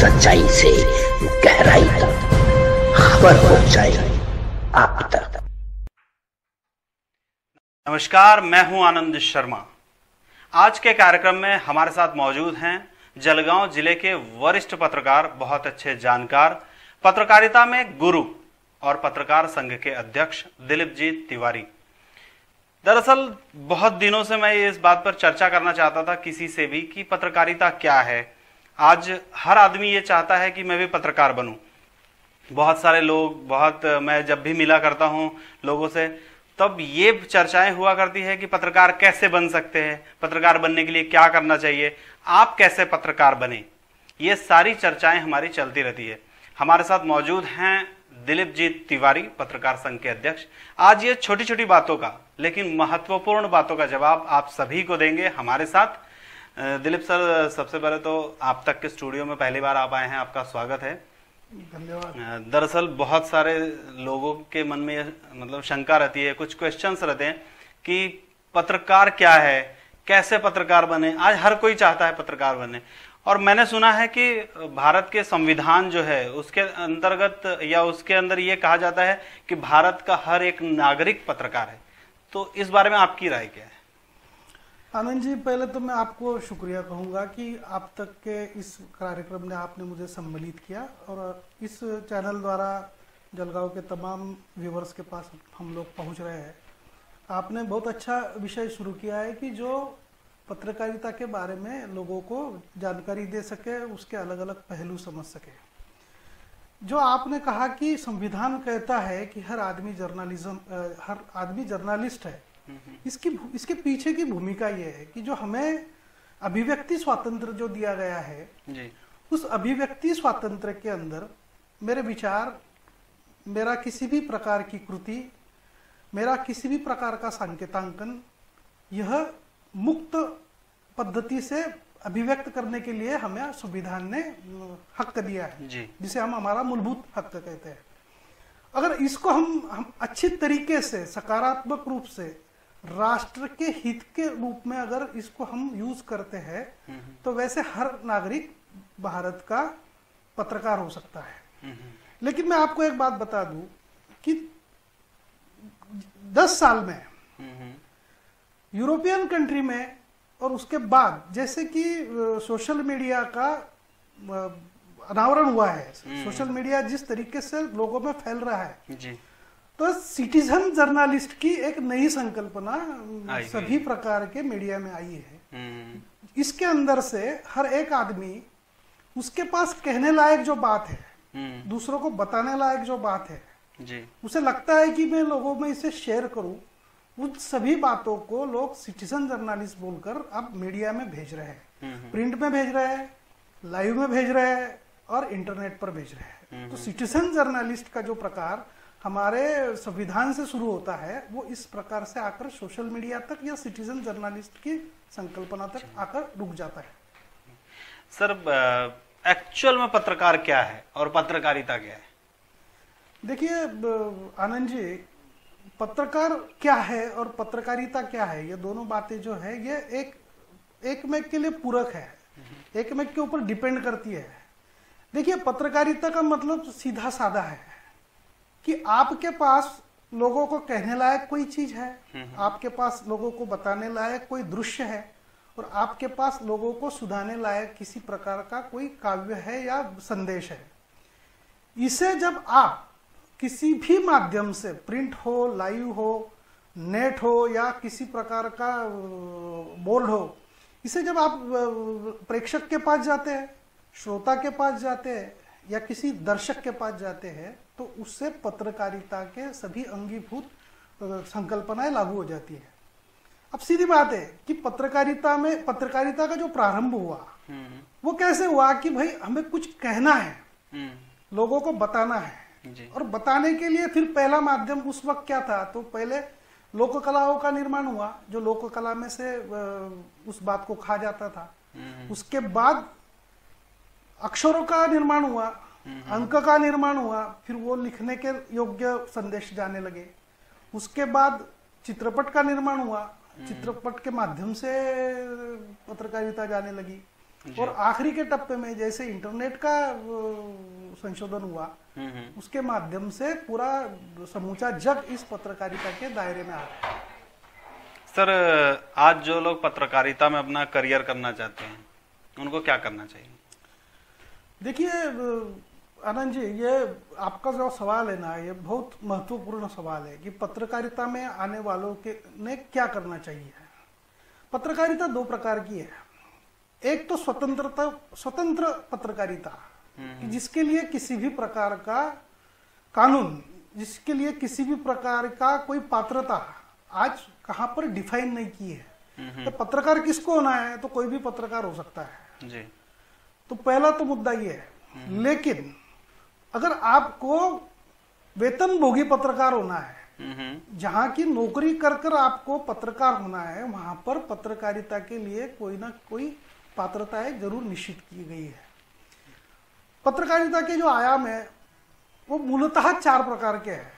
सच्चाई से गहराई तक खबर पहुंचाए आप तक। नमस्कार, मैं हूं आनंद शर्मा। आज के कार्यक्रम में हमारे साथ मौजूद हैं जलगांव जिले के वरिष्ठ पत्रकार, बहुत अच्छे जानकार, पत्रकारिता में गुरु और पत्रकार संघ के अध्यक्ष दिलीपजीत तिवारी। दरअसल बहुत दिनों से मैं इस बात पर चर्चा करना चाहता था किसी से भी कि पत्रकारिता क्या है। आज हर आदमी ये चाहता है कि मैं भी पत्रकार बनूं। बहुत सारे लोग, मैं जब भी मिला करता हूं लोगों से, तब ये चर्चाएं हुआ करती है कि पत्रकार कैसे बन सकते हैं, पत्रकार बनने के लिए क्या करना चाहिए, आप कैसे पत्रकार बने। ये सारी चर्चाएं हमारी चलती रहती है। हमारे साथ मौजूद हैं दिलीपजीत तिवारी, पत्रकार संघ के अध्यक्ष। आज ये छोटी छोटी बातों का लेकिन महत्वपूर्ण बातों का जवाब आप सभी को देंगे हमारे साथ। दिलीप सर, सबसे पहले तो आप तक के स्टूडियो में पहली बार आप आए हैं, आपका स्वागत है। धन्यवाद। दरअसल बहुत सारे लोगों के मन में मतलब शंका रहती है, कुछ क्वेश्चंस रहते हैं कि पत्रकार क्या है, कैसे पत्रकार बने। आज हर कोई चाहता है पत्रकार बने, और मैंने सुना है कि भारत के संविधान जो है उसके अंतर्गत या उसके अंदर ये कहा जाता है कि भारत का हर एक नागरिक पत्रकार है। तो इस बारे में आपकी राय क्या है? आनंद जी, पहले तो मैं आपको शुक्रिया कहूंगा कि आप तक के इस कार्यक्रम ने आपने मुझे सम्मिलित किया और इस चैनल द्वारा जलगांव के तमाम व्यूवर्स के पास हम लोग पहुंच रहे हैं। आपने बहुत अच्छा विषय शुरू किया है कि जो पत्रकारिता के बारे में लोगों को जानकारी दे सके, उसके अलग अलग पहलू समझ सके। जो आपने कहा कि संविधान कहता है कि हर आदमी जर्नलिस्ट है, इसके पीछे की भूमिका ये है कि जो हमें अभिव्यक्ति स्वातंत्र जो दिया गया है जी, उस अभिव्यक्ति स्वातंत्र के अंदर मेरे विचार, मेरा किसी भी प्रकार की कृति, मेरा किसी भी प्रकार का संकेतांकन, यह मुक्त पद्धति से अभिव्यक्त करने के लिए हमें संविधान ने हक दिया है, जिसे हम हमारा मूलभूत हक कहते हैं। अगर इसको हम अच्छी तरीके से, सकारात्मक रूप से, राष्ट्र के हित के रूप में अगर इसको हम यूज करते हैं तो वैसे हर नागरिक भारत का पत्रकार हो सकता है। लेकिन मैं आपको एक बात बता दूं कि 10 साल में यूरोपियन कंट्री में और उसके बाद जैसे कि सोशल मीडिया का अनावरण हुआ है, सोशल मीडिया जिस तरीके से लोगों में फैल रहा है जी, तो सिटीजन जर्नलिस्ट की एक नई संकल्पना सभी प्रकार के मीडिया में आई है। इसके अंदर से हर एक आदमी, उसके पास कहने लायक जो बात है, दूसरों को बताने लायक जो बात है जी, उसे लगता है कि मैं लोगों में इसे शेयर करूं, उन सभी बातों को लोग सिटीजन जर्नलिस्ट बोलकर अब मीडिया में भेज रहे हैं। प्रिंट में भेज रहे हैं, लाइव में भेज रहे हैं और इंटरनेट पर भेज रहे हैं। तो सिटीजन जर्नलिस्ट का जो प्रकार हमारे संविधान से शुरू होता है, वो इस प्रकार से आकर सोशल मीडिया तक या सिटीजन जर्नलिस्ट की संकल्पना तक आकर रुक जाता है। सर, एक्चुअल में पत्रकार क्या है और पत्रकारिता क्या है? देखिए आनंद जी, पत्रकार क्या है और पत्रकारिता क्या है, ये दोनों बातें जो है ये एक में के लिए पूरक है, एक में के ऊपर डिपेंड करती है। देखिए, पत्रकारिता का मतलब सीधा साधा है कि आपके पास लोगों को कहने लायक कोई चीज है, आपके पास लोगों को बताने लायक कोई दृश्य है, और आपके पास लोगों को सुनाने लायक किसी प्रकार का कोई काव्य है या संदेश है। इसे जब आप किसी भी माध्यम से, प्रिंट हो, लाइव हो, नेट हो या किसी प्रकार का बोर्ड हो, इसे जब आप प्रेक्षक के पास जाते हैं, श्रोता के पास जाते हैं या किसी दर्शक के पास जाते हैं, तो उससे पत्रकारिता के सभी अंगीभूत संकल्पनाएं लागू हो जाती है। अब सीधी बात है कि पत्रकारिता का जो प्रारंभ हुआ वो कैसे हुआ कि भाई हमें कुछ कहना है, लोगों को बताना है जी। और बताने के लिए फिर पहला माध्यम उस वक्त क्या था, तो पहले लोक कलाओं का निर्माण हुआ, जो लोक कला में से उस बात को खा जाता था। उसके बाद अक्षरों का निर्माण हुआ, अंक का निर्माण हुआ, फिर वो लिखने के योग्य संदेश जाने लगे। उसके बाद चित्रपट का निर्माण हुआ, चित्रपट के माध्यम से पत्रकारिता जाने लगी। और आखिरी के टप्पे में जैसे इंटरनेट का संशोधन हुआ, उसके माध्यम से पूरा समूचा जग इस पत्रकारिता के दायरे में आ रहा है। सर, आज जो लोग पत्रकारिता में अपना करियर करना चाहते हैं उनको क्या करना चाहिए? देखिए आनंद जी, ये आपका जो सवाल है ना, ये बहुत महत्वपूर्ण सवाल है कि पत्रकारिता में आने वालों के ने क्या करना चाहिए। पत्रकारिता दो प्रकार की है। एक तो स्वतंत्र पत्रकारिता, कि जिसके लिए किसी भी प्रकार का कानून, जिसके लिए किसी भी प्रकार का कोई पात्रता आज कहां पर डिफाइन नहीं की है। तो पत्रकार किसको होना है, तो कोई भी पत्रकार हो सकता है जी। तो पहला तो मुद्दा ये है। लेकिन अगर आपको वेतन भोगी पत्रकार होना है, जहां की नौकरी कर कर आपको पत्रकार होना है, वहां पर पत्रकारिता के लिए कोई ना कोई पात्रताएं जरूर निश्चित की गई है। पत्रकारिता के जो आयाम है वो मूलतः 4 प्रकार के हैं।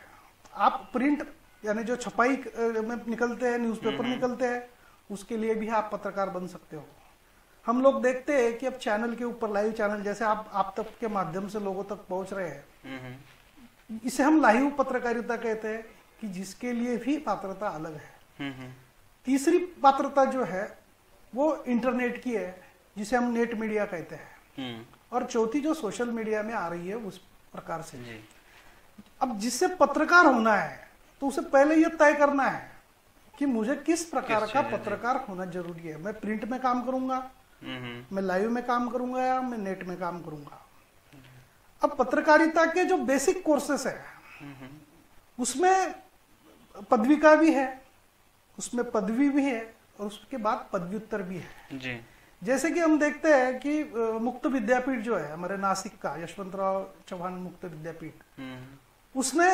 आप प्रिंट यानी जो छपाई में निकलते हैं, न्यूज़पेपर निकलते हैं, उसके लिए भी आप पत्रकार बन सकते हो। हम लोग देखते हैं कि अब चैनल के ऊपर, लाइव चैनल जैसे आप तक के माध्यम से लोगों तक पहुंच रहे हैं, इसे हम लाइव पत्रकारिता कहते हैं, कि जिसके लिए भी पात्रता अलग है। तीसरी पात्रता जो है वो इंटरनेट की है, जिसे हम नेट मीडिया कहते हैं। और चौथी जो सोशल मीडिया में आ रही है उस प्रकार से। अब जिससे पत्रकार होना है तो उसे पहले यह तय करना है कि मुझे किस प्रकार का पत्रकार होना जरूरी है। मैं प्रिंट में काम करूंगा, मैं लाइव में काम करूंगा, या मैं नेट में काम करूंगा। अब पत्रकारिता के जो बेसिक कोर्सेस है उसमें पदविका भी है, उसमें पदवी भी है, और उसके बाद पदव्युत्तर भी है जी। जैसे कि हम देखते हैं कि मुक्त विद्यापीठ जो है हमारे नासिक का, यशवंतराव चौहान मुक्त विद्यापीठ, उसने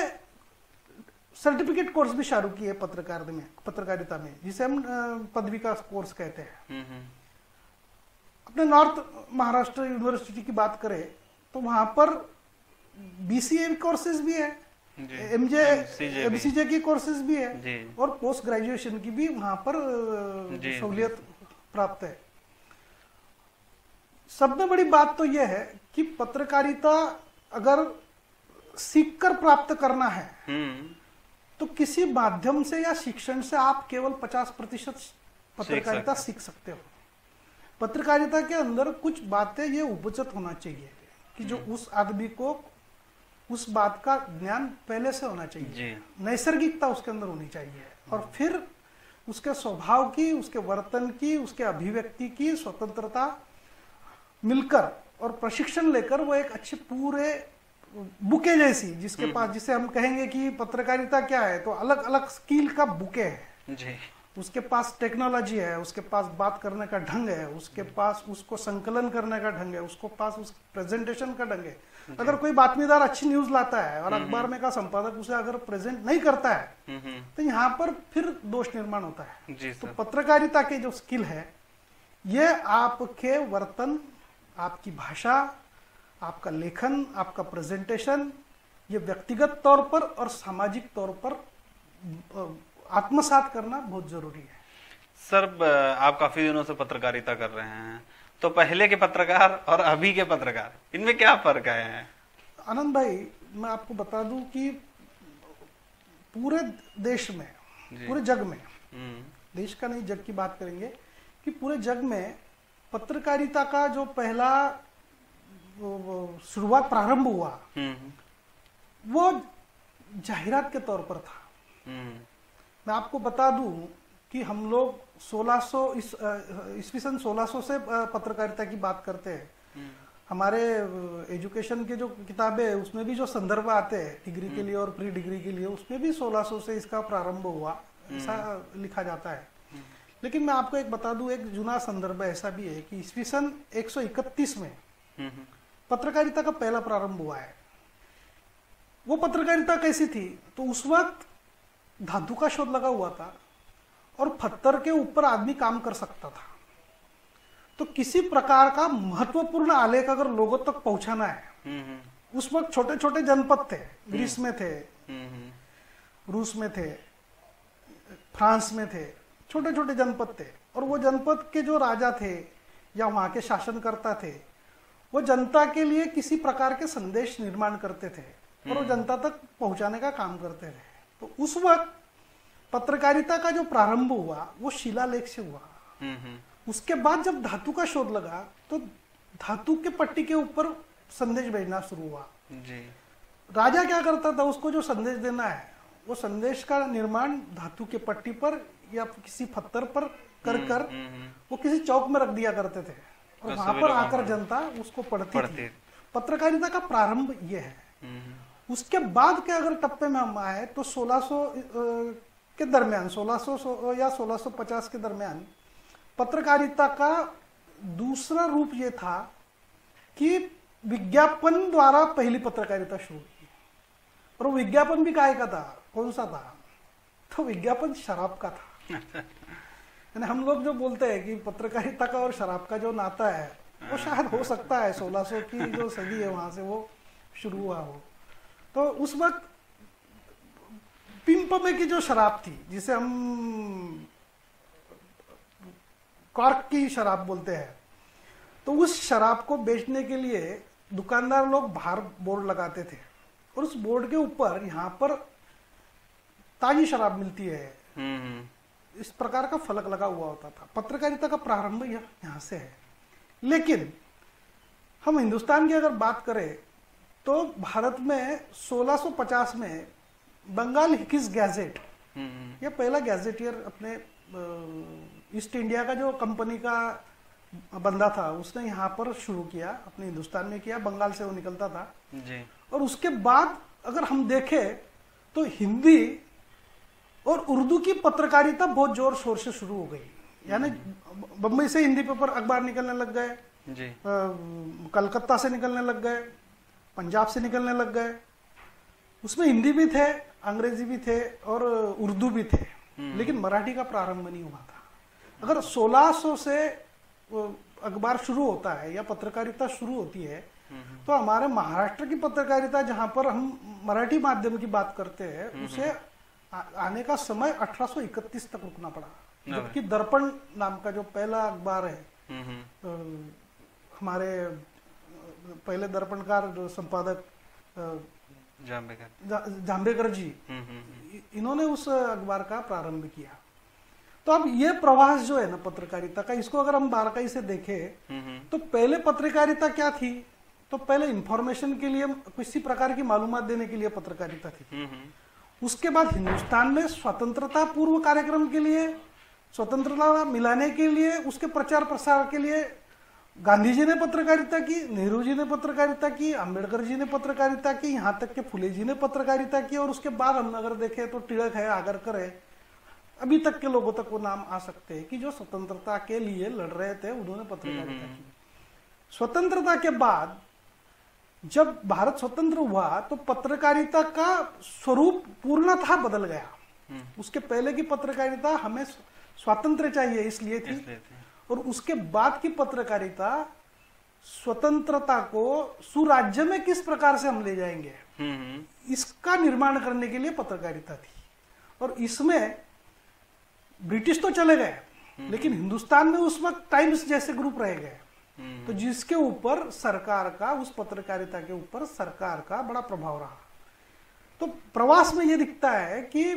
सर्टिफिकेट कोर्स भी शुरू किए पत्रकारिता में, जिसे हम पदवी का कोर्स कहते हैं। अपने नॉर्थ महाराष्ट्र यूनिवर्सिटी की बात करें तो वहां पर बीसीए कोर्सेज भी है, एमसीजे की कोर्सेज भी है, और पोस्ट ग्रेजुएशन की भी वहां पर सहूलियत प्राप्त है। सब में बड़ी बात तो यह है कि पत्रकारिता अगर सीखकर प्राप्त करना है तो किसी माध्यम से या शिक्षण से आप केवल 50% पत्रकारिता सीख सकते हो। पत्रकारिता के अंदर कुछ बातें ये उपजत होना चाहिए कि जो उस आदमी को उस बात का ज्ञान पहले से होना चाहिए, नैसर्गिकता उसके अंदर होनी चाहिए, और फिर उसके स्वभाव की, उसके वर्तन की, उसके अभिव्यक्ति की स्वतंत्रता मिलकर और प्रशिक्षण लेकर वो एक अच्छे पूरे बुके जैसी, जिसके पास, जिसे हम कहेंगे कि पत्रकारिता क्या है, तो अलग अलग स्किल का बुके है जी। उसके पास टेक्नोलॉजी है, उसके पास बात करने का ढंग है, उसके पास उसको संकलन करने का ढंग है, उसको पास उस प्रेजेंटेशन का ढंग है। अगर कोई बातमीदार अच्छी न्यूज लाता है और अखबार में का संपादक उसे अगर प्रेजेंट नहीं करता है तो यहाँ पर फिर दोष निर्माण होता है। तो पत्रकारिता के जो स्किल है ये आपके वर्तन, आपकी भाषा, आपका लेखन, आपका प्रेजेंटेशन, ये व्यक्तिगत तौर पर और सामाजिक तौर पर आत्मसात करना बहुत जरूरी है। सर, आप काफी दिनों से पत्रकारिता कर रहे हैं, तो पहले के पत्रकार और अभी के पत्रकार, इनमें क्या फर्क है? आनंद भाई, मैं आपको बता दूं कि पूरे देश में, पूरे जग में, देश का नहीं जग की बात करेंगे, कि पूरे जग में पत्रकारिता का जो पहला शुरुआत प्रारंभ हुआ वो जाहिरात के तौर पर था। मैं आपको बता दूं कि हम लोग 1600 ईस्वी सन 1600 से पत्रकारिता की बात करते हैं। हमारे एजुकेशन के जो किताबें है उसमें भी जो संदर्भ आते हैं डिग्री के लिए और प्री डिग्री के लिए, उसमें भी 1600 से इसका प्रारंभ हुआ ऐसा लिखा जाता है। लेकिन मैं आपको एक बता दूं, एक जुना संदर्भ ऐसा भी है कि ईस्वी सन 131 में पत्रकारिता का पहला प्रारंभ हुआ है। वो पत्रकारिता कैसी थी, तो उस वक्त धातु का शोध लगा हुआ था और पत्थर के ऊपर आदमी काम कर सकता था। तो किसी प्रकार का महत्वपूर्ण आलेख अगर लोगों तक पहुंचाना है, उस वक्त छोटे छोटे जनपद थे, ग्रीस में थे, रूस में थे, फ्रांस में थे, छोटे छोटे जनपद थे, और वो जनपद के जो राजा थे या वहां के शासनकर्ता थे, वो जनता के लिए किसी प्रकार के संदेश निर्माण करते थे और वो जनता तक पहुंचाने का काम करते थे। तो उस वक्त पत्रकारिता का जो प्रारंभ हुआ वो शिलालेख से हुआ। उसके बाद जब धातु का शोध लगा तो धातु के पट्टी के ऊपर संदेश भेजना शुरू हुआ जी। राजा क्या करता था, उसको जो संदेश देना है वो संदेश का निर्माण धातु के पट्टी पर या किसी पत्थर पर कर कर वो किसी चौक में रख दिया करते थे और वहां पर आकर जनता उसको पढ़ती थी। पत्रकारिता का प्रारंभ ये है। उसके बाद के अगर टप्पे में हम आए तो 1600 के दरमियान, 1600 या 1650 के दरमियान पत्रकारिता का दूसरा रूप ये था कि विज्ञापन द्वारा पहली पत्रकारिता शुरू हुई। और वो विज्ञापन भी काय का था, कौन सा था? तो विज्ञापन शराब का था। यानी हम लोग जो बोलते हैं कि पत्रकारिता का और शराब का जो नाता है वो शायद हो सकता है 1600 की जो सदी है वहां से वो शुरू हुआ हो। तो उस वक्त पिंप में की जो शराब थी, जिसे हम कॉर्क की शराब बोलते हैं, तो उस शराब को बेचने के लिए दुकानदार लोग बाहर बोर्ड लगाते थे और उस बोर्ड के ऊपर यहाँ पर ताजी शराब मिलती है, इस प्रकार का फलक लगा हुआ होता था। पत्रकारिता का प्रारंभ यहाँ से है। लेकिन हम हिंदुस्तान की अगर बात करें तो भारत में 1650 में बंगाल हिकिस गैजेट, यह पहला गैजेटियर अपने ईस्ट इंडिया का जो कंपनी का बंदा था उसने यहाँ पर शुरू किया, अपने हिंदुस्तान में किया, बंगाल से वो निकलता था जी। और उसके बाद अगर हम देखें तो हिंदी और उर्दू की पत्रकारिता बहुत जोर शोर से शुरू हो गई। यानी बम्बई से हिंदी पेपर अखबार निकलने लग गए जी, कलकत्ता से निकलने लग गए, पंजाब से निकलने लग गए। उसमें हिंदी भी थे, अंग्रेजी भी थे और उर्दू भी थे, लेकिन मराठी का प्रारंभ नहीं हुआ था। अगर 1600 से अखबार शुरू होता है या पत्रकारिता शुरू होती है तो हमारे महाराष्ट्र की पत्रकारिता, जहां पर हम मराठी माध्यम की बात करते हैं, उसे आने का समय 1831 तक रुकना पड़ा। जबकि दर्पण नाम का जो पहला अखबार है, हमारे पहले दर्पणकार संपादक जाम्बेकर जी, इन्होंने उस अखबार का प्रारंभ किया। तो अब ये प्रवास जो है ना पत्रकारिता का, इसको अगर हम बारीकी से देखें तो पहले पत्रकारिता क्या थी? तो पहले इंफॉर्मेशन के लिए, किसी प्रकार की मालूमात देने के लिए पत्रकारिता थी। उसके बाद हिंदुस्तान में स्वतंत्रता पूर्व कार्यक्रम के लिए, स्वतंत्रता मिलाने के लिए, उसके प्रचार प्रसार के लिए गांधी जी ने पत्रकारिता की, नेहरू जी ने पत्रकारिता की, अंबेडकर जी ने पत्रकारिता की, यहाँ तक के फुले जी ने पत्रकारिता की। और उसके बाद हम अगर देखें तो टिळक है, आगरकर है, अभी तक के लोगों तक वो नाम आ सकते हैं कि जो स्वतंत्रता के लिए लड़ रहे थे, उन्होंने पत्रकारिता की। स्वतंत्रता के बाद जब भारत स्वतंत्र हुआ तो पत्रकारिता का स्वरूप पूर्णतः बदल गया। उसके पहले की पत्रकारिता हमें स्वातंत्र्य चाहिए इसलिए थी, और उसके बाद की पत्रकारिता स्वतंत्रता को सुराज्य में किस प्रकार से हम ले जाएंगे, इसका निर्माण करने के लिए पत्रकारिता थी। और इसमें ब्रिटिश तो चले गए, लेकिन हिंदुस्तान में उस वक्त टाइम्स जैसे ग्रुप रह गए, तो जिसके ऊपर सरकार का, उस पत्रकारिता के ऊपर सरकार का बड़ा प्रभाव रहा। तो प्रवास में ये दिखता है कि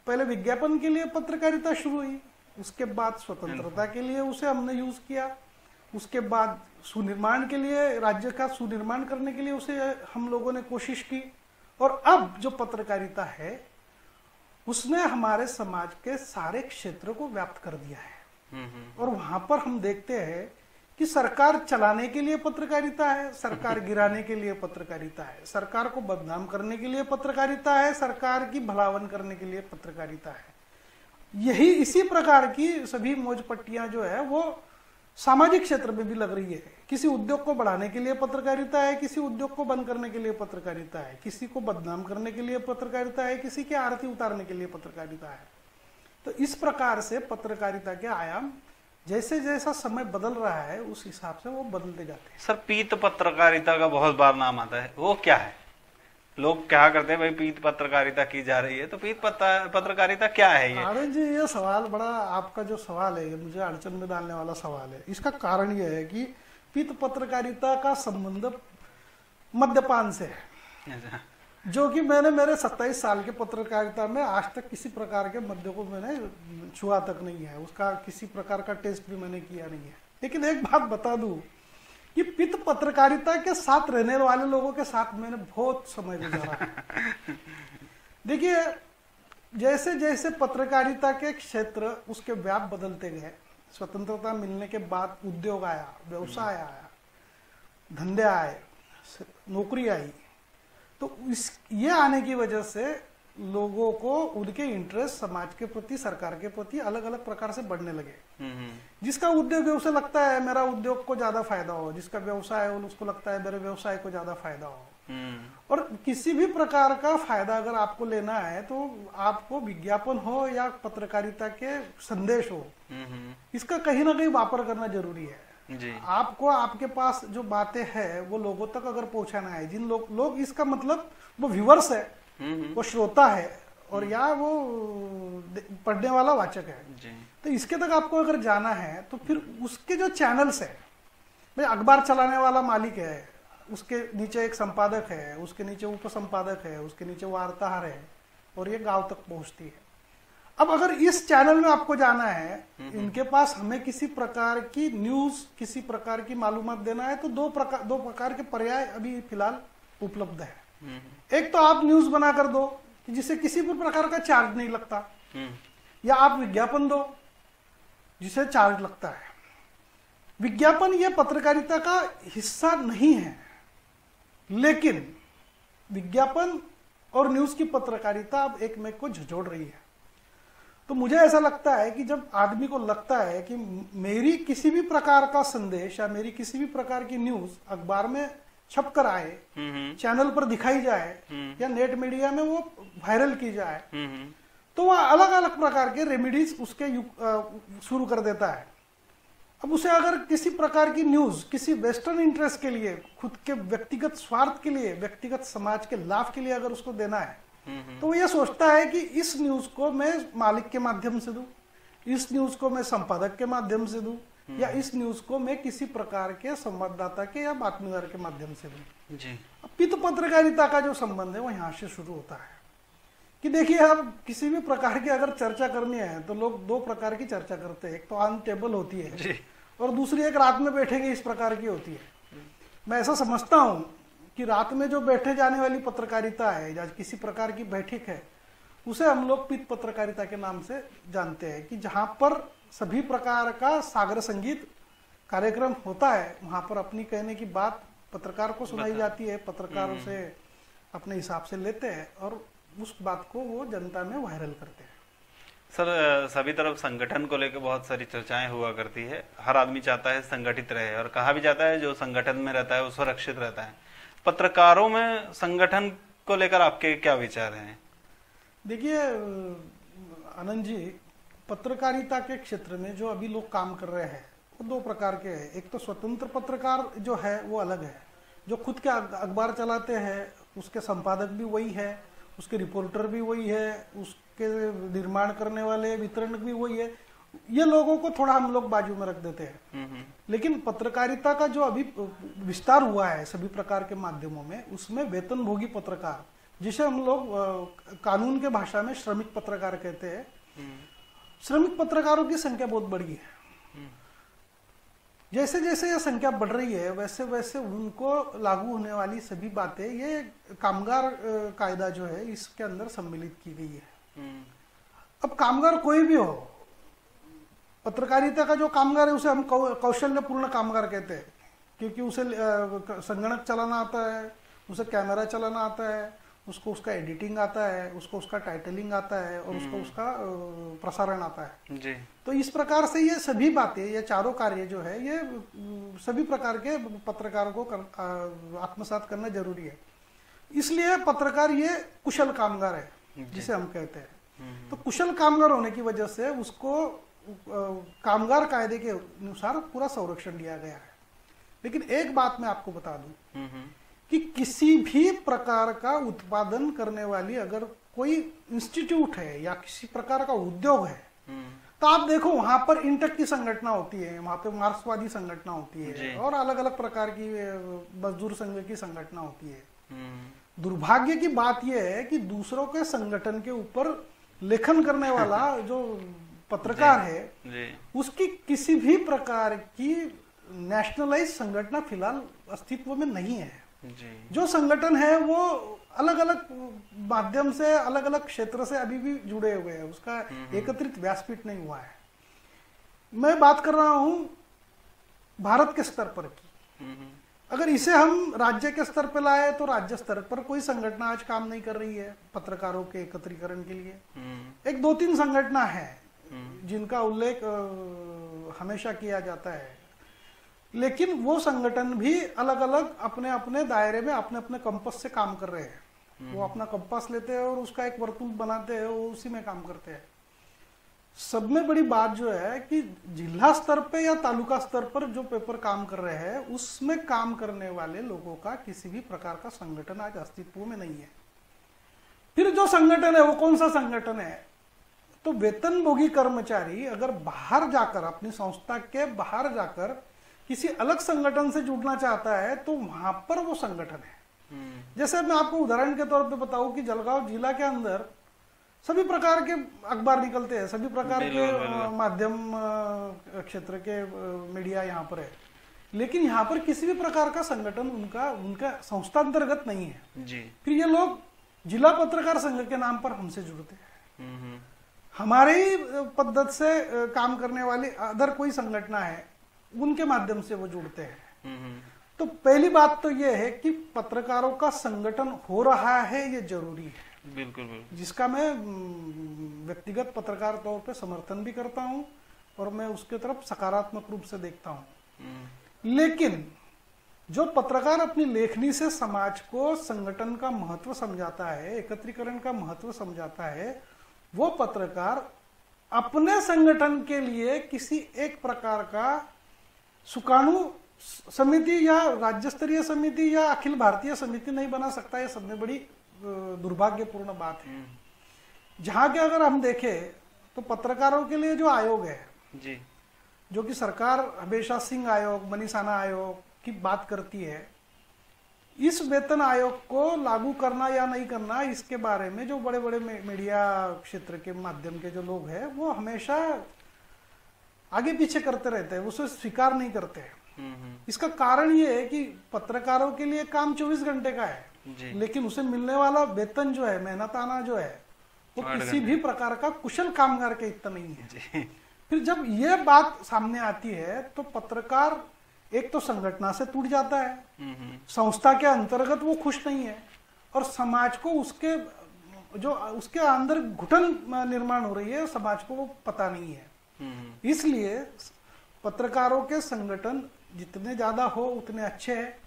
पहले विज्ञापन के लिए पत्रकारिता शुरू हुई, उसके बाद स्वतंत्रता के लिए उसे हमने यूज किया, उसके बाद सुनिर्माण के लिए, राज्य का सुनिर्माण करने के लिए उसे हम लोगों ने कोशिश की, और अब जो पत्रकारिता है उसने हमारे समाज के सारे क्षेत्र को व्याप्त कर दिया है। और वहां पर हम देखते हैं कि सरकार चलाने के लिए पत्रकारिता है, सरकार गिराने के लिए पत्रकारिता है, सरकार को बदनाम करने के लिए पत्रकारिता है, सरकार की भलावन करने के लिए पत्रकारिता है। यही इसी प्रकार की सभी मौज पट्टियां जो है वो सामाजिक क्षेत्र में भी लग रही है। किसी उद्योग को बढ़ाने के लिए पत्रकारिता है, किसी उद्योग को बंद करने के लिए पत्रकारिता है, किसी को बदनाम करने के लिए पत्रकारिता है, किसी की आरती उतारने के लिए पत्रकारिता है। तो इस प्रकार से पत्रकारिता के आयाम जैसे जैसा समय बदल रहा है उस हिसाब से वो बदलते जाते हैं। सर, पीत पत्रकारिता का बहुत बार नाम आता है, वो क्या है? लोग क्या करते हैं भाई, पीत पत्रकारिता की जा रही है, तो पीत पत्रकारिता क्या है ये? आनंद जी, ये सवाल बड़ा, आपका जो सवाल है ये मुझे अड़चन में डालने वाला सवाल है। इसका कारण ये है कि पीत पत्रकारिता का संबंध मद्यपान से है, जो कि मैंने मेरे 27 साल के पत्रकारिता में आज तक किसी प्रकार के मद्य को मैंने छुआ तक नहीं है, उसका किसी प्रकार का टेस्ट भी मैंने किया नहीं है। लेकिन एक बात बता दूं कि पित्त पत्रकारिता के साथ रहने वाले लोगों के साथ मैंने बहुत समय गुजारा है। देखिए, जैसे जैसे पत्रकारिता के क्षेत्र उसके व्याप बदलते गए, स्वतंत्रता मिलने के बाद उद्योग आया, व्यवसाय आया, धंधे आए, नौकरी आई, तो ये आने की वजह से लोगों को उनके इंटरेस्ट समाज के प्रति, सरकार के प्रति अलग अलग प्रकार से बढ़ने लगे। जिसका उद्योग है उसे लगता है मेरा उद्योग को ज्यादा फायदा हो, जिसका व्यवसाय है उसको लगता है मेरे व्यवसाय को ज्यादा फायदा हो। और किसी भी प्रकार का फायदा अगर आपको लेना है तो आपको विज्ञापन हो या पत्रकारिता के संदेश हो, इसका कहीं ना कहीं वापर करना जरूरी है। जी। आपको आपके पास जो बातें हैं वो लोगों तक अगर पहुंचाना है, जिन लोग इसका मतलब वो व्यूअर्स है, वो श्रोता है और या वो पढ़ने वाला वाचक है जी। तो इसके तक आपको अगर जाना है तो फिर उसके जो चैनल्स है, भाई अखबार चलाने वाला मालिक है, उसके नीचे एक संपादक है, उसके नीचे उप संपादक है, उसके नीचे वार्ताहर है और ये गांव तक पहुंचती है। अब अगर इस चैनल में आपको जाना है, इनके पास हमें किसी प्रकार की न्यूज, किसी प्रकार की मालूमात देना है, तो दो प्रकार के पर्याय अभी फिलहाल उपलब्ध है। एक तो आप न्यूज बना कर दो जिसे किसी भी प्रकार का चार्ज नहीं लगता, या आप विज्ञापन दो जिसे चार्ज लगता है। विज्ञापन ये पत्रकारिता का हिस्सा नहीं है, लेकिन विज्ञापन और न्यूज की पत्रकारिता अब एक में को झोड़ रही है। तो मुझे ऐसा लगता है कि जब आदमी को लगता है कि मेरी किसी भी प्रकार का संदेश या मेरी किसी भी प्रकार की न्यूज अखबार में छप कर आए, चैनल पर दिखाई जाए या नेट मीडिया में वो वायरल की जाए, तो वह अलग अलग प्रकार के रेमेडीज उसके शुरू कर देता है। अब उसे अगर किसी प्रकार की न्यूज किसी वेस्टर्न इंटरेस्ट के लिए, खुद के व्यक्तिगत स्वार्थ के लिए, व्यक्तिगत समाज के लाभ के लिए अगर उसको देना है, तो वो ये सोचता है कि इस न्यूज को मैं मालिक के माध्यम से दूं, इस न्यूज को मैं संपादक के माध्यम से दूं, या इस न्यूज को मैं किसी प्रकार के संवाददाता के या बातमीदार के माध्यम से दूं जी। पित्त पत्रकारिता का जो संबंध है वो यहाँ से शुरू होता है कि देखिए, अब किसी भी प्रकार की अगर चर्चा करनी है तो लोग दो प्रकार की चर्चा करते हैं। एक तो ऑन टेबल होती है जी, और दूसरी एक रात में बैठेंगे इस प्रकार की होती है। मैं ऐसा समझता हूं कि रात में जो बैठे जाने वाली पत्रकारिता है या किसी प्रकार की बैठक है, उसे हम लोग पित्त पत्रकारिता के नाम से जानते हैं, कि जहां पर सभी प्रकार का सागर संगीत कार्यक्रम होता है, वहां पर अपनी कहने की बात पत्रकार को सुनाई जाती है, पत्रकार उसे अपने हिसाब से लेते हैं और उस बात को वो जनता में वायरल करते हैं। सर, सभी तरफ संगठन को लेकर बहुत सारी चर्चाएं हुआ करती है। हर आदमी चाहता है संगठित रहे, और कहा भी जाता है जो संगठन में रहता है वो सुरक्षित रहता है। पत्रकारों में संगठन को लेकर आपके क्या विचार हैं? देखिए आनंद जी, पत्रकारिता के क्षेत्र में जो अभी लोग काम कर रहे हैं वो दो प्रकार के हैं। एक तो स्वतंत्र पत्रकार जो है वो अलग है, जो खुद के अखबार चलाते हैं, उसके संपादक भी वही है, उसके रिपोर्टर भी वही है, उसके निर्माण करने वाले वितरण भी वही है। ये लोगों को थोड़ा हम लोग बाजू में रख देते हैं। लेकिन पत्रकारिता का जो अभी विस्तार हुआ है सभी प्रकार के माध्यमों में, उसमें वेतनभोगी पत्रकार, जिसे हम लोग कानून के भाषा में श्रमिक पत्रकार कहते हैं, श्रमिक पत्रकारों की संख्या बहुत बढ़ी है। जैसे जैसे ये संख्या बढ़ रही है वैसे वैसे उनको लागू होने वाली सभी बातें, ये कामगार कायदा जो है इसके अंदर सम्मिलित की गई है। अब कामगार कोई भी हो, पत्रकारिता का जो कामगार है उसे हम कौशल्यपूर्ण कामगार कहते हैं, क्योंकि उसे संगणक चलाना आता है, उसे कैमरा चलाना आता है, उसको उसका एडिटिंग आता है, उसको उसका टाइटलिंग आता है और उसको उसका प्रसारण आता है जी। तो इस प्रकार से ये सभी बातें, ये चारों कार्य जो है ये सभी प्रकार के पत्रकारों को आत्मसात करना जरूरी है। इसलिए पत्रकार ये कुशल कामगार है जिसे हम कहते हैं। तो कुशल कामगार होने की वजह से उसको कामगार कायदे के अनुसार पूरा संरक्षण दिया गया है। लेकिन एक बात मैं आपको बता दूं कि किसी भी प्रकार का उत्पादन करने वाली अगर कोई इंस्टीट्यूट है या किसी प्रकार का उद्योग है, तो आप देखो वहां पर इंटेक की संगठना होती है, वहां पे मार्क्सवादी संगठना होती है और अलग अलग प्रकार की मजदूर संघ की संगठना होती है। दुर्भाग्य की बात यह है कि दूसरों के संगठन के ऊपर लेखन करने वाला जो पत्रकार है उसकी किसी भी प्रकार की नेशनलाइज संगठन फिलहाल अस्तित्व में नहीं है। जो संगठन है वो अलग अलग माध्यम से अलग अलग क्षेत्र से अभी भी जुड़े हुए हैं, उसका एकत्रित व्यासपीठ नहीं हुआ है। मैं बात कर रहा हूं भारत के स्तर पर की। अगर इसे हम राज्य के स्तर पर लाए तो राज्य स्तर पर कोई संगठन आज काम नहीं कर रही है पत्रकारों के एकत्रीकरण के लिए। एक दो तीन संगठन है जिनका उल्लेख हमेशा किया जाता है, लेकिन वो संगठन भी अलग अलग अपने अपने दायरे में अपने अपने कंपास से काम कर रहे हैं। वो अपना कंपास लेते हैं और उसका एक वर्तुल बनाते हैं, वो उसी में काम करते हैं। सब में बड़ी बात जो है कि जिला स्तर पे या तालुका स्तर पर जो पेपर काम कर रहे हैं उसमें काम करने वाले लोगों का किसी भी प्रकार का संगठन आज अस्तित्व में नहीं है। फिर जो संगठन है वो कौन सा संगठन है? तो वेतनभोगी कर्मचारी अगर बाहर जाकर अपनी संस्था के बाहर जाकर किसी अलग संगठन से जुड़ना चाहता है तो वहां पर वो संगठन है। जैसे मैं आपको उदाहरण के तौर पे बताऊं कि जलगांव जिला के अंदर सभी प्रकार के अखबार निकलते हैं, सभी प्रकार के माध्यम क्षेत्र के मीडिया यहाँ पर है, लेकिन यहाँ पर किसी भी प्रकार का संगठन उनका संस्था अंतर्गत नहीं है जी। फिर ये लोग जिला पत्रकार संघ के नाम पर हमसे जुड़ते हैं। हमारे ही पद्धति से काम करने वाली अदर कोई संगठन है उनके माध्यम से वो जुड़ते हैं। तो पहली बात तो ये है कि पत्रकारों का संगठन हो रहा है, ये जरूरी है, बिल्कुल, जिसका मैं व्यक्तिगत पत्रकार तौर पे समर्थन भी करता हूं और मैं उसके तरफ सकारात्मक रूप से देखता हूं। लेकिन जो पत्रकार अपनी लेखनी से समाज को संगठन का महत्व समझाता है, एकत्रीकरण का महत्व समझाता है, वो पत्रकार अपने संगठन के लिए किसी एक प्रकार का सुकाणु समिति या राज्य स्तरीय समिति या अखिल भारतीय समिति नहीं बना सकता। ये सब में बड़ी दुर्भाग्यपूर्ण बात है। जहां के अगर हम देखें तो पत्रकारों के लिए जो आयोग है जी, जो कि सरकार हमेशा सिंह आयोग, मनीषाना आयोग की बात करती है, इस वेतन आयोग को लागू करना या नहीं करना इसके बारे में जो बड़े बड़े मीडिया क्षेत्र के माध्यम के जो लोग हैं वो हमेशा आगे पीछे करते रहते हैं, उसे स्वीकार नहीं करते हैं। इसका कारण ये है कि पत्रकारों के लिए काम 24 घंटे का है, लेकिन उसे मिलने वाला वेतन जो है, मेहनताना जो है, वो किसी भी प्रकार का कुशल कामगार के इतना नहीं है। फिर जब ये बात सामने आती है तो पत्रकार एक तो संगठन से टूट जाता है, संस्था के अंतर्गत वो खुश नहीं है और समाज को उसके अंदर घुटन निर्माण हो रही है, समाज को वो पता नहीं है। इसलिए पत्रकारों के संगठन जितने ज्यादा हो उतने अच्छे हैं।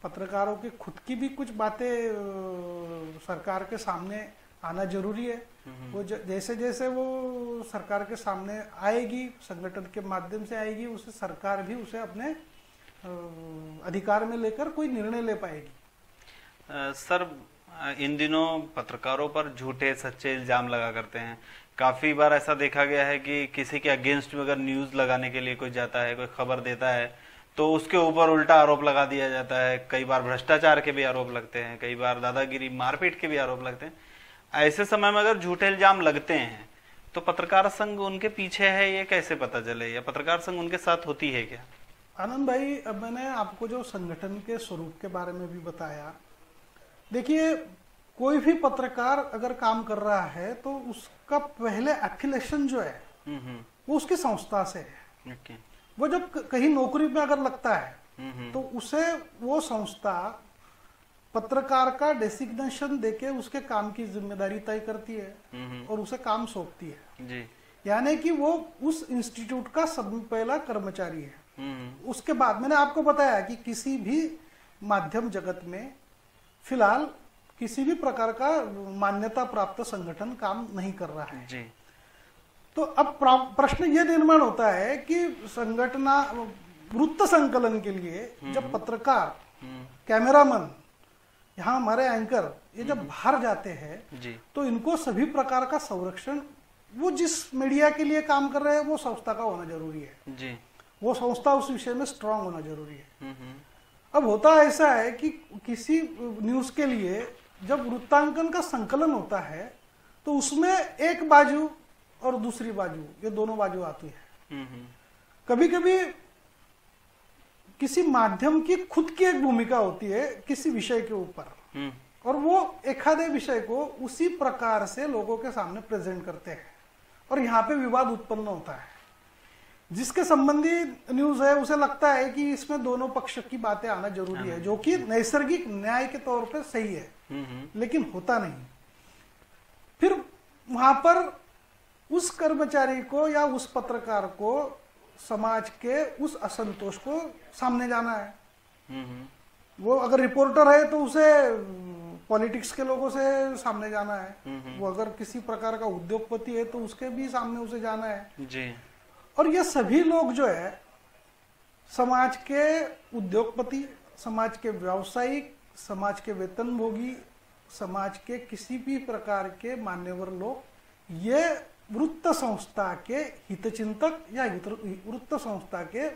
पत्रकारों की खुद की भी कुछ बातें सरकार के सामने आना जरूरी है। वो जैसे जैसे वो सरकार के सामने आएगी, संगठन के माध्यम से आएगी, उसे सरकार भी उसे अपने अधिकार में लेकर कोई निर्णय ले पाएगी। सर, इन दिनों पत्रकारों पर झूठे सच्चे इल्जाम लगा करते हैं। काफी बार ऐसा देखा गया है कि किसी के अगेंस्ट में अगर न्यूज लगाने के लिए कोई जाता है, कोई खबर देता है, तो उसके ऊपर उल्टा आरोप लगा दिया जाता है। कई बार भ्रष्टाचार के भी आरोप लगते हैं, कई बार दादागिरी मारपीट के भी आरोप लगते हैं। ऐसे समय में अगर झूठे इल्जाम लगते हैं तो पत्रकार संघ उनके पीछे है, ये कैसे पता चले, या पत्रकार संघ उनके साथ होती है क्या? आनंद भाई, अब मैंने आपको जो संगठन के स्वरूप के बारे में भी बताया। देखिए, कोई भी पत्रकार अगर काम कर रहा है तो उसका पहले एफिलिएशन जो है वो उसकी संस्था से है। वो जब कहीं नौकरी में अगर लगता है तो उसे वो संस्था पत्रकार का डेसिग्नेशन देके उसके काम की जिम्मेदारी तय करती है और उसे काम सौंपती है। यानी कि वो उस इंस्टीट्यूट का सब पहला कर्मचारी है। उसके बाद मैंने आपको बताया कि किसी भी माध्यम जगत में फिलहाल किसी भी प्रकार का मान्यता प्राप्त संगठन काम नहीं कर रहा है जी। तो अब प्रश्न ये निर्माण होता है कि संगठना वृत्त संकलन के लिए जब पत्रकार, कैमरामैन यहाँ हमारे एंकर ये जब बाहर जाते हैं जी तो इनको सभी प्रकार का संरक्षण, वो जिस मीडिया के लिए काम कर रहे हैं वो संस्था का होना जरूरी है जी। वो संस्था उस विषय में स्ट्रांग होना जरूरी है। अब होता ऐसा है कि किसी न्यूज के लिए जब वृत्तांकन का संकलन होता है तो उसमें एक बाजू और दूसरी बाजू, ये दोनों बाजू आती है। कभी कभी किसी माध्यम की खुद की एक भूमिका होती है किसी विषय के ऊपर, और वो एखादे विषय को उसी प्रकार से लोगों के सामने प्रेजेंट करते हैं और यहाँ पे विवाद उत्पन्न होता है। जिसके संबंधी न्यूज है उसे लगता है कि इसमें दोनों पक्ष की बातें आना जरूरी है, जो कि नैसर्गिक न्याय के तौर पे सही है, लेकिन होता नहीं। फिर वहां पर उस कर्मचारी को या उस पत्रकार को समाज के उस असंतोष को सामने जाना है। वो अगर रिपोर्टर है तो उसे पॉलिटिक्स के लोगों से सामने जाना है, वो अगर किसी प्रकार का उद्योगपति है तो उसके भी सामने उसे जाना है जी। और ये सभी लोग जो है समाज के उद्योगपति, समाज के व्यावसायिक, समाज के वेतनभोगी, समाज के किसी भी प्रकार के मान्यवर लोग, ये वृत्त संस्था के हितचिंतक या वृत्त संस्था के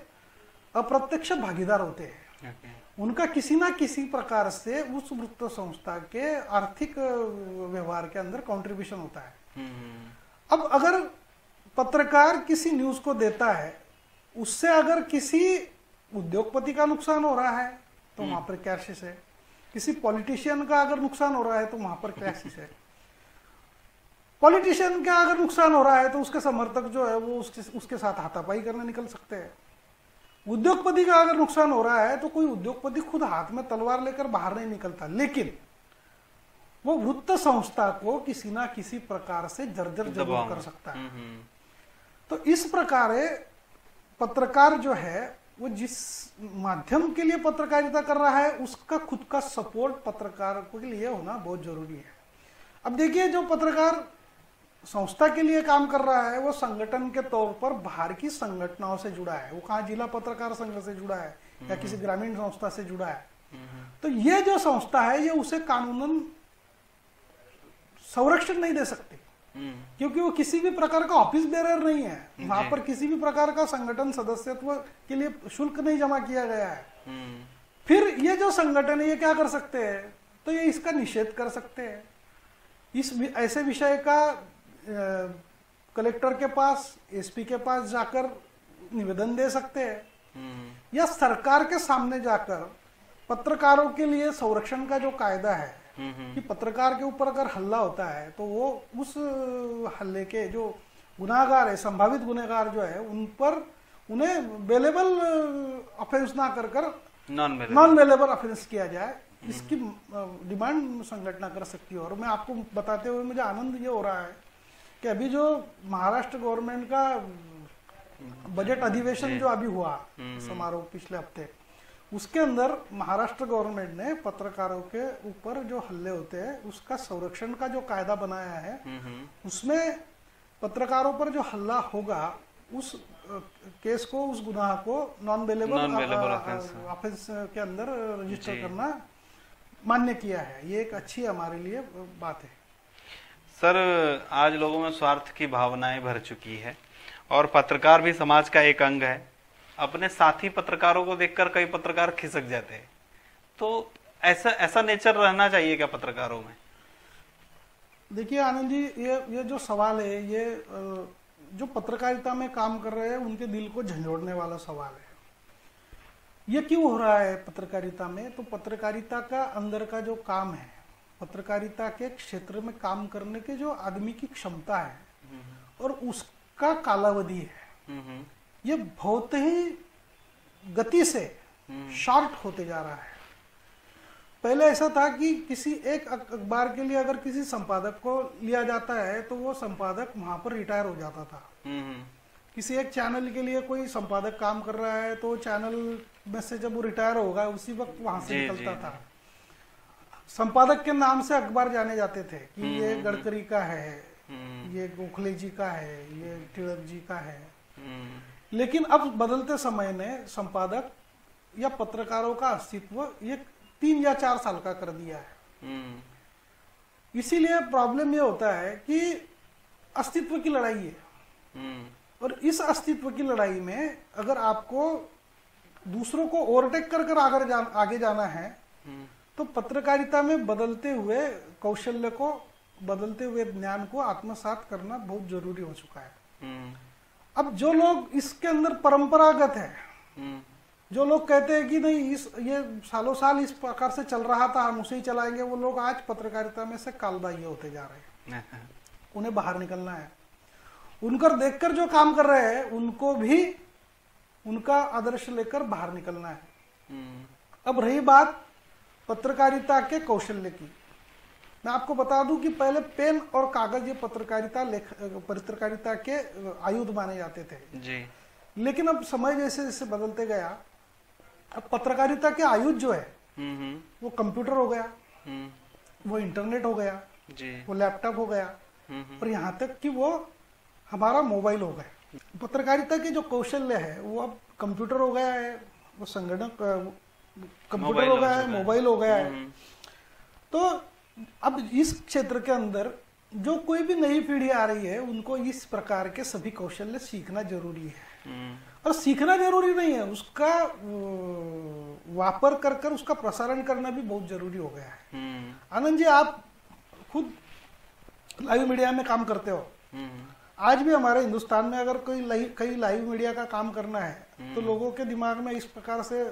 अप्रत्यक्ष भागीदार होते हैं। उनका किसी ना किसी प्रकार से उस वृत्त संस्था के आर्थिक व्यवहार के अंदर कंट्रीब्यूशन होता है। अब अगर पत्रकार किसी न्यूज को देता है, उससे अगर किसी उद्योगपति का नुकसान हो रहा है तो वहां पर क्राइसिस है, किसी पॉलिटिशियन का अगर नुकसान हो रहा है तो वहां पर क्राइसिस है। पॉलिटिशियन का अगर नुकसान हो रहा है तो उसके समर्थक जो है वो उसके साथ हाथापाई करने निकल सकते हैं। उद्योगपति का अगर नुकसान हो रहा है तो कोई उद्योगपति खुद हाथ में तलवार लेकर बाहर नहीं निकलता, लेकिन वो वृत्त संस्था को किसी ना किसी प्रकार से जर्जर जरूर कर सकता है। तो इस प्रकार पत्रकार जो है वो जिस माध्यम के लिए पत्रकारिता कर रहा है उसका खुद का सपोर्ट पत्रकार के लिए होना बहुत जरूरी है। अब देखिए, जो पत्रकार संस्था के लिए काम कर रहा है वो संगठन के तौर पर बाहर की संगठनों से जुड़ा है, वो कहाँ जिला पत्रकार संघ से जुड़ा है या किसी ग्रामीण संस्था से जुड़ा है। तो ये जो संस्था है ये उसे कानूनन संरक्षण नहीं दे सकती, क्योंकि वो किसी भी प्रकार का ऑफिस बेरर नहीं है, वहां पर किसी भी प्रकार का संगठन सदस्यत्व के लिए शुल्क नहीं जमा किया गया है। फिर ये जो संगठन है ये क्या कर सकते हैं, तो ये इसका निषेध कर सकते हैं। इस ऐसे विषय का कलेक्टर के पास, एसपी के पास जाकर निवेदन दे सकते हैं, या सरकार के सामने जाकर पत्रकारों के लिए संरक्षण का जो कायदा है कि पत्रकार के ऊपर अगर हल्ला होता है तो वो उस हल्ले के जो गुनाहगार है, संभावित गुनहगार जो है, उन पर उन्हें बेलेबल ऑफेंस ना कर नॉन बेलेबल ऑफेंस किया जाए, इसकी डिमांड संगठन कर सकती है। और मैं आपको बताते हुए मुझे आनंद ये हो रहा है कि अभी जो महाराष्ट्र गवर्नमेंट का बजट अधिवेशन जो अभी हुआ समारोह पिछले हफ्ते, उसके अंदर महाराष्ट्र गवर्नमेंट ने पत्रकारों के ऊपर जो हल्ले होते हैं उसका संरक्षण का जो कायदा बनाया है, उसमें पत्रकारों पर जो हल्ला होगा उस केस को, उस गुनाह को नॉन बेलेबल ऑफेंस के अंदर रजिस्टर करना मान्य किया है। ये एक अच्छी हमारे लिए बात है। सर, आज लोगों में स्वार्थ की भावनाएं भर चुकी है और पत्रकार भी समाज का एक अंग है। अपने साथी पत्रकारों को देखकर कई पत्रकार खिसक जाते हैं, तो ऐसा नेचर रहना चाहिए क्या पत्रकारों में? देखिए आनंद जी, ये जो सवाल है, ये जो पत्रकारिता में काम कर रहे हैं उनके दिल को झंझोड़ने वाला सवाल है। ये क्यों हो रहा है पत्रकारिता में? तो पत्रकारिता का अंदर का जो काम है, पत्रकारिता के क्षेत्र में काम करने के जो आदमी की क्षमता है और उसका कालावधि है, ये बहुत ही गति से शॉर्ट होते जा रहा है। पहले ऐसा था कि किसी एक अखबार के लिए अगर किसी संपादक को लिया जाता है तो वो संपादक वहां पर रिटायर हो जाता था। किसी एक चैनल के लिए कोई संपादक काम कर रहा है तो चैनल में से जब वो रिटायर होगा उसी वक्त वहां से निकलता था। संपादक के नाम से अखबार जाने जाते थे कि ये गडकरी का है, ये गोखले जी का है, ये टिळक जी का है। लेकिन अब बदलते समय में संपादक या पत्रकारों का अस्तित्व ये 3 या 4 साल का कर दिया है। इसीलिए प्रॉब्लम ये होता है कि अस्तित्व की लड़ाई है, और इस अस्तित्व की लड़ाई में अगर आपको दूसरों को ओवरटेक कर आगे जाना है, तो पत्रकारिता में बदलते हुए कौशल्य को, बदलते हुए ज्ञान को आत्मसात करना बहुत जरूरी हो चुका है। अब जो लोग इसके अंदर परंपरागत है, जो लोग कहते हैं कि नहीं ये सालों साल इस प्रकार से चल रहा था, हम उसे ही चलाएंगे, वो लोग आज पत्रकारिता में से कालबाह्य होते जा रहे हैं। उन्हें बाहर निकलना है। उनकर देखकर जो काम कर रहे हैं उनको भी उनका आदर्श लेकर बाहर निकलना है। अब रही बात पत्रकारिता के कौशल्य की, मैं आपको बता दूं कि पहले पेन और कागज ये पत्रकारिता के आयुध माने जाते थे जी। लेकिन अब समय जैसे जैसे बदलते गया, अब पत्रकारिता के आयुध जो है वो कंप्यूटर हो गया, वो इंटरनेट हो गया जी, वो लैपटॉप हो गया, और यहाँ तक कि वो हमारा मोबाइल हो गया। पत्रकारिता के जो कौशल्य है वो अब कंप्यूटर हो गया है, वो संगणक कंप्यूटर हो गया है, मोबाइल हो गया है। तो अब इस क्षेत्र के अंदर जो कोई भी नई पीढ़ी आ रही है उनको इस प्रकार के सभी कौशल्य सीखना जरूरी है। और सीखना जरूरी नहीं है, उसका वापर कर कर उसका प्रसारण करना भी बहुत जरूरी हो गया है। आनंद जी, आप खुद लाइव मीडिया में काम करते हो। आज भी हमारे हिंदुस्तान में अगर कई लाइव मीडिया का काम करना है तो लोगों के दिमाग में इस प्रकार से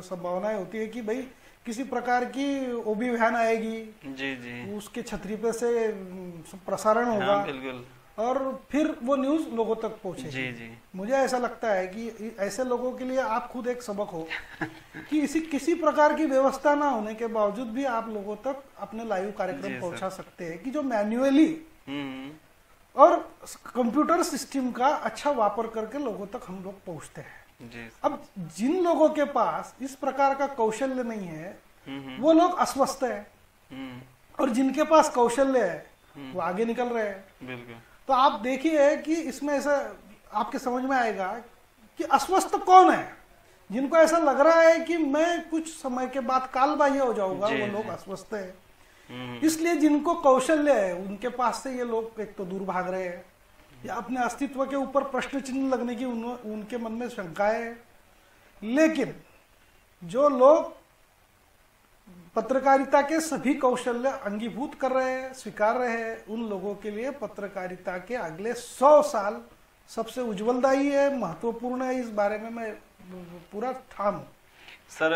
संभावनाएं होती है कि भाई किसी प्रकार की ओबी वैन आएगी जी जी, उसके छतरी पे से प्रसारण होगा, हाँ, बिल्कुल, और फिर वो न्यूज लोगों तक पहुंचेगी। जी जी। मुझे ऐसा लगता है कि ऐसे लोगों के लिए आप खुद एक सबक हो कि किसी प्रकार की व्यवस्था ना होने के बावजूद भी आप लोगों तक अपने लाइव कार्यक्रम पहुंचा सकते हैं, कि जो मैन्युअली और कंप्यूटर सिस्टम का अच्छा वापर करके लोगों तक हम लोग पहुंचते हैं जी। अब जिन लोगों के पास इस प्रकार का कौशल्य नहीं है वो लोग अस्वस्थ है, और जिनके पास कौशल्य है वो आगे निकल रहे हैं। बिल्कुल। तो आप देखिए कि इसमें ऐसा आपके समझ में आएगा कि अस्वस्थ कौन है। जिनको ऐसा लग रहा है कि मैं कुछ समय के बाद कालबाह्य हो जाऊंगा, वो लोग अस्वस्थ है। इसलिए जिनको कौशल्य है उनके पास से ये लोग एक तो दूर भाग रहे हैं, या अपने अस्तित्व के ऊपर प्रश्न चिन्ह लगने की उनके मन में शंकाएं है। लेकिन जो लोग पत्रकारिता के सभी कौशल्य अंगीभूत कर रहे हैं, स्वीकार रहे हैं, उन लोगों के लिए पत्रकारिता के अगले 100 साल सबसे उज्जवलदायी है, महत्वपूर्ण है। इस बारे में मैं पूरा ठाम हूं। सर,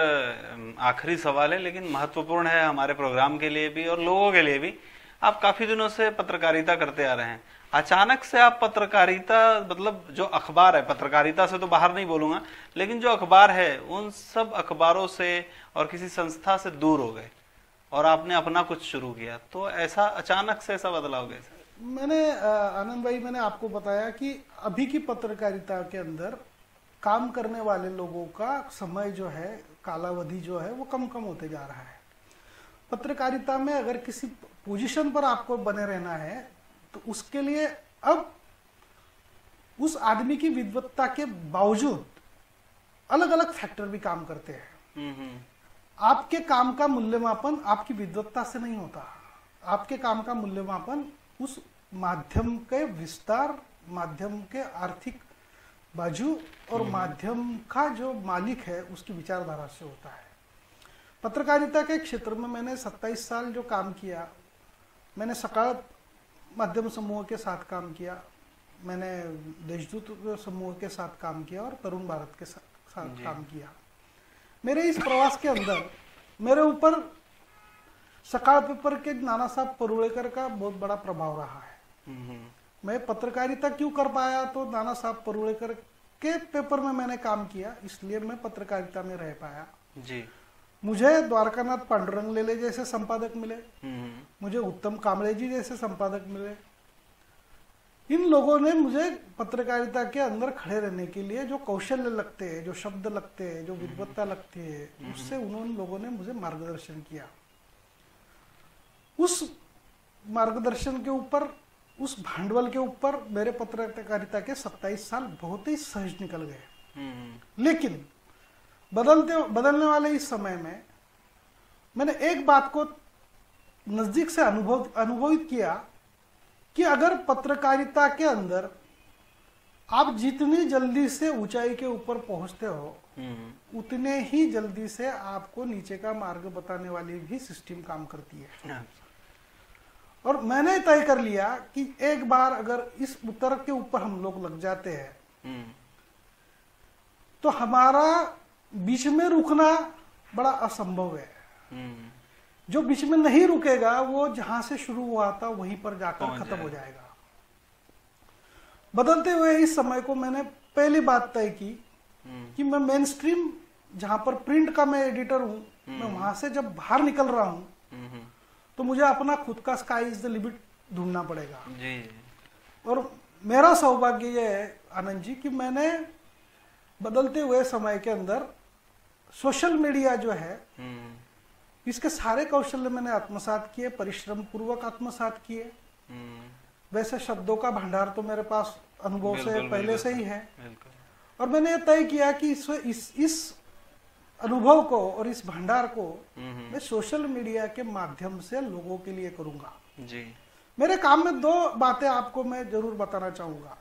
आखिरी सवाल है लेकिन महत्वपूर्ण है हमारे प्रोग्राम के लिए भी और लोगों के लिए भी। आप काफी दिनों से पत्रकारिता करते आ रहे हैं, अचानक से आप पत्रकारिता, मतलब जो अखबार है, पत्रकारिता से तो बाहर नहीं बोलूंगा, लेकिन जो अखबार है उन सब अखबारों से और किसी संस्था से दूर हो गए और आपने अपना कुछ शुरू किया, तो ऐसा अचानक से ऐसा बदलाव कैसे? मैंने आनंद भाई, मैंने आपको बताया कि अभी की पत्रकारिता के अंदर काम करने वाले लोगों का समय जो है, कालावधि जो है वो कम कम होते जा रहा है। पत्रकारिता में अगर किसी पोजीशन पर आपको बने रहना है तो उसके लिए अब उस आदमी की विद्वत्ता के बावजूद अलग अलग फैक्टर भी काम करते हैं। आपके काम का मूल्यमापन आपकी विद्वत्ता से नहीं होता, आपके काम का मूल्यमापन उस माध्यम के विस्तार, माध्यम के आर्थिक बाजू और माध्यम का जो मालिक है उसकी विचारधारा से होता है। पत्रकारिता के क्षेत्र में मैंने 27 साल जो काम किया, मैंने सकाल माध्यम समूह के साथ काम किया, मैंने देशदूत समूह के साथ काम किया और तरुण भारत के साथ काम किया। मेरे इस प्रवास के अंदर मेरे ऊपर सकाल पेपर के नाना साहब परुलेकर का बहुत बड़ा प्रभाव रहा है। मैं पत्रकारिता क्यों कर पाया, तो नाना साहब परुलेकर के पेपर में मैंने काम किया, इसलिए मैं पत्रकारिता में रह पाया जी। मुझे द्वारकानाथ पांडुरंग लेले जैसे संपादक मिले, मुझे उत्तम कांबळे जी जैसे संपादक मिले। इन लोगों ने मुझे पत्रकारिता के अंदर खड़े रहने के लिए जो कौशल्य लगते हैं, जो शब्द लगते हैं, जो विद्वत्ता लगती है, उससे उन्होंने लोगों ने मुझे मार्गदर्शन किया। उस मार्गदर्शन के ऊपर, उस भांडवल के ऊपर मेरे पत्रकारिता के 27 साल बहुत ही सहज निकल गए। लेकिन बदलने वाले इस समय में मैंने एक बात को नजदीक से अनुभवित किया कि अगर पत्रकारिता के अंदर आप जितनी जल्दी से ऊंचाई के ऊपर पहुंचते हो उतने ही जल्दी से आपको नीचे का मार्ग बताने वाली भी सिस्टम काम करती है। और मैंने तय कर लिया कि एक बार अगर इस उत्तर के ऊपर हम लोग लग जाते हैं तो हमारा बीच में रुकना बड़ा असंभव है। जो बीच में नहीं रुकेगा वो जहां से शुरू हुआ था वहीं पर जाकर खत्म हो जाएगा। बदलते हुए इस समय को मैंने पहली बात तय की कि मैं मेन स्ट्रीम जहां पर प्रिंट का मैं एडिटर हूं, मैं वहां से जब बाहर निकल रहा हूं तो मुझे अपना खुद का स्काई इज द लिमिट ढूंढना पड़ेगा जी। और मेरा सौभाग्य यह है आनंद जी कि मैंने बदलते हुए समय के अंदर सोशल मीडिया जो है इसके सारे कौशल्य मैंने आत्मसात किए, परिश्रम पूर्वक आत्मसात किए। वैसे शब्दों का भंडार तो मेरे पास अनुभव से पहले से ही है और मैंने तय किया कि इस अनुभव को और इस भंडार को मैं सोशल मीडिया के माध्यम से लोगों के लिए करूंगा जी। मेरे काम में दो बातें आपको मैं जरूर बताना चाहूंगा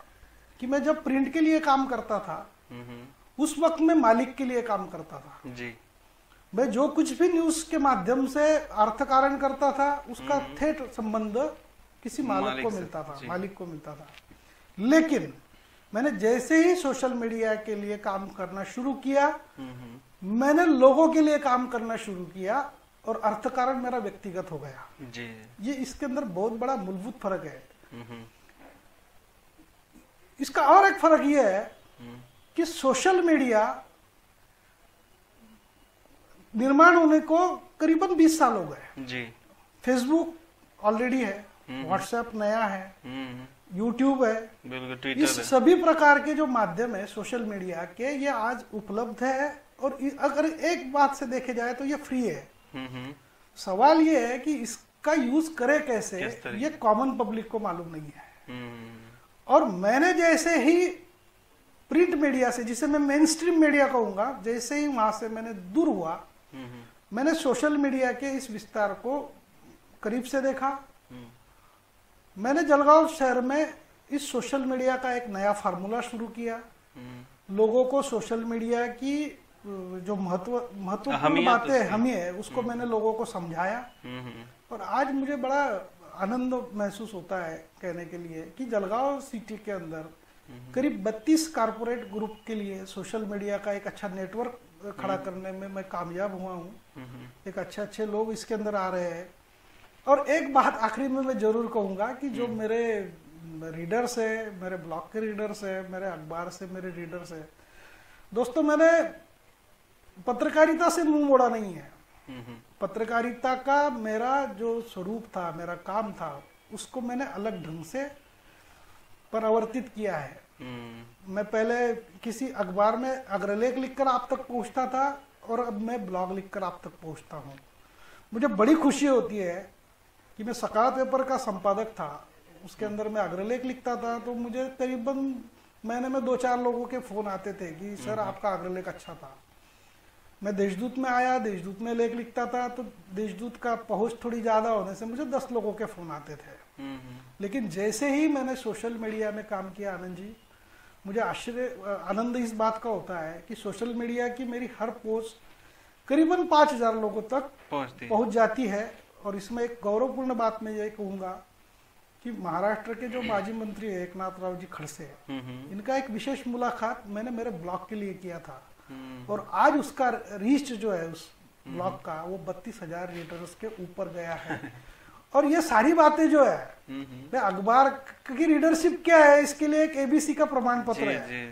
कि मैं जब प्रिंट के लिए काम करता था उस वक्त मैं मालिक के लिए काम करता था जी। मैं जो कुछ भी न्यूज के माध्यम से अर्थ कारण करता था उसका थेट संबंध किसी मालिक को मिलता था, मालिक को मिलता था। लेकिन मैंने जैसे ही सोशल मीडिया के लिए काम करना शुरू किया मैंने लोगों के लिए काम करना शुरू किया और अर्थ कारण मेरा व्यक्तिगत हो गया जी। ये इसके अंदर बहुत बड़ा मूलभूत फर्क है। इसका और एक फर्क यह है कि सोशल मीडिया निर्माण होने को करीबन 20 साल हो गए जी। फेसबुक ऑलरेडी है, व्हाट्सएप नया है, यूट्यूब है, बिल्कुल इस सभी प्रकार के जो माध्यम है सोशल मीडिया के ये आज उपलब्ध है और अगर एक बात से देखे जाए तो ये फ्री है। सवाल ये है कि इसका यूज करे कैसे, ये कॉमन पब्लिक को मालूम नहीं है। और मैंने जैसे ही प्रिंट मीडिया से, जिसे मैं मेन स्ट्रीम मीडिया कहूंगा, जैसे ही वहां से मैंने दूर हुआ मैंने सोशल मीडिया के इस विस्तार को करीब से देखा। मैंने जलगांव शहर में इस सोशल मीडिया का एक नया फार्मूला शुरू किया। लोगों को सोशल मीडिया की जो महत्वपूर्ण बातें हमें है उसको मैंने लोगों को समझाया और आज मुझे बड़ा आनंद महसूस होता है कहने के लिए कि जलगांव सिटी के अंदर करीब 32 कारपोरेट ग्रुप के लिए सोशल मीडिया का एक अच्छा नेटवर्क खड़ा करने में मैं कामयाब हुआ हूँ। एक अच्छे लोग इसके अंदर आ रहे हैं। और एक बात आखिरी में मैं जरूर कहूंगा कि जो मेरे रीडर्स है, मेरे ब्लॉग के रीडर्स है, मेरे अखबार से मेरे रीडर्स है, दोस्तों मैंने पत्रकारिता से मुंह मोड़ा नहीं है। पत्रकारिता का मेरा जो स्वरूप था, मेरा काम था, उसको मैंने अलग ढंग से परिवर्तित किया है। मैं पहले किसी अखबार में अग्रलेख लिखकर आप तक पहुंचता था और अब मैं ब्लॉग लिखकर आप तक पहुंचता हूं। मुझे बड़ी खुशी होती है कि मैं सकाल पेपर का संपादक था, उसके अंदर मैं अग्रलेख लिखता था तो मुझे करीबन महीने में 2-4 लोगों के फोन आते थे कि सर आपका अग्रलेख अच्छा था। मैं देशदूत में आया, देशदूत में लेख लिखता था तो देशदूत का पहुंच थोड़ी ज्यादा होने से मुझे 10 लोगों के फोन आते थे। लेकिन जैसे ही मैंने सोशल मीडिया में काम किया आनंद जी, मुझे आनंद इस बात का होता है कि सोशल मीडिया की मेरी हर पोस्ट करीबन 5000 लोगों तक पहुंच जाती है। और इसमें एक गौरवपूर्ण बात मैं ये कहूंगा कि महाराष्ट्र के जो माजी मंत्री है एकनाथ राव जी खड़से, इनका एक विशेष मुलाकात मैंने मेरे ब्लॉग के लिए किया था और आज उसका रीच जो है उस ब्लॉग का वो 32,000 रीडर्स के ऊपर गया है। और ये सारी बातें जो है मैं अखबार की रीडरशिप क्या है इसके लिए एक एबीसी का प्रमाण पत्र है,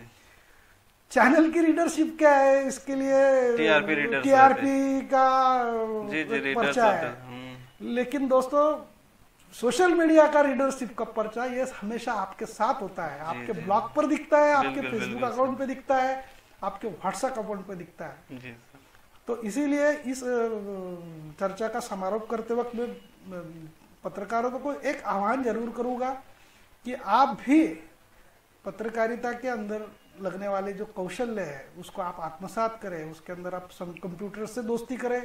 चैनल की रीडरशिप क्या है इसके लिए टीआरपी का पर्चा है। लेकिन दोस्तों सोशल मीडिया का रीडरशिप का पर्चा ये हमेशा आपके साथ होता है, आपके ब्लॉग पर दिखता है, आपके फेसबुक अकाउंट पे दिखता है, आपके व्हाट्सएप अकाउंट पे दिखता है। तो इसीलिए इस चर्चा का समारोप करते वक्त मैं पत्रकारों को एक आह्वान जरूर करूंगा कि आप भी पत्रकारिता के अंदर लगने वाले जो कौशल्य है उसको आप आत्मसात करें, उसके अंदर आप कंप्यूटर से दोस्ती करें,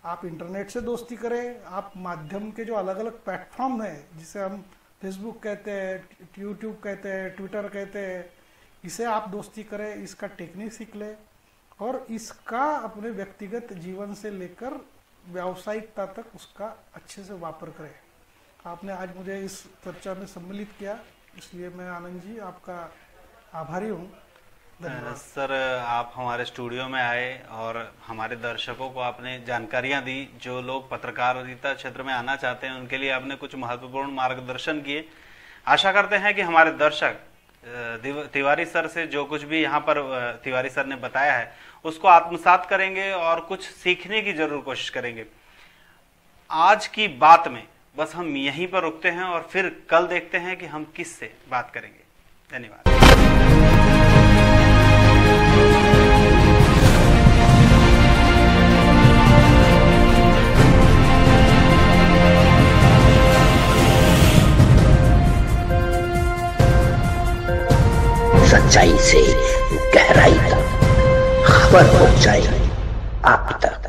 आप इंटरनेट से दोस्ती करें, आप माध्यम के जो अलग अलग प्लेटफॉर्म है, जिसे हम फेसबुक कहते हैं, यूट्यूब कहते हैं, ट्विटर कहते हैं, इसे आप दोस्ती करें, इसका टेक्निक सीख लें और इसका अपने व्यक्तिगत जीवन से लेकर व्यावसायिकता तक उसका अच्छे से वापर करें। आपने आज मुझे इस चर्चा में सम्मिलित किया, इसलिए मैं आनंद जी आपका आभारी हूँ। सर, आप हमारे स्टूडियो में आए और हमारे दर्शकों को आपने जानकारियां दी। जो लोग पत्रकारिता क्षेत्र में आना चाहते हैं उनके लिए आपने कुछ महत्वपूर्ण मार्गदर्शन किए। आशा करते हैं कि हमारे दर्शक तिवारी सर से जो कुछ भी यहाँ पर तिवारी सर ने बताया है उसको आत्मसात करेंगे और कुछ सीखने की जरूर कोशिश करेंगे। आज की बात में बस हम यहीं पर रुकते हैं और फिर कल देखते हैं कि हम किस से बात करेंगे। धन्यवाद। सच्चाई से गहराई तक खबर पहुंचाई आप तक।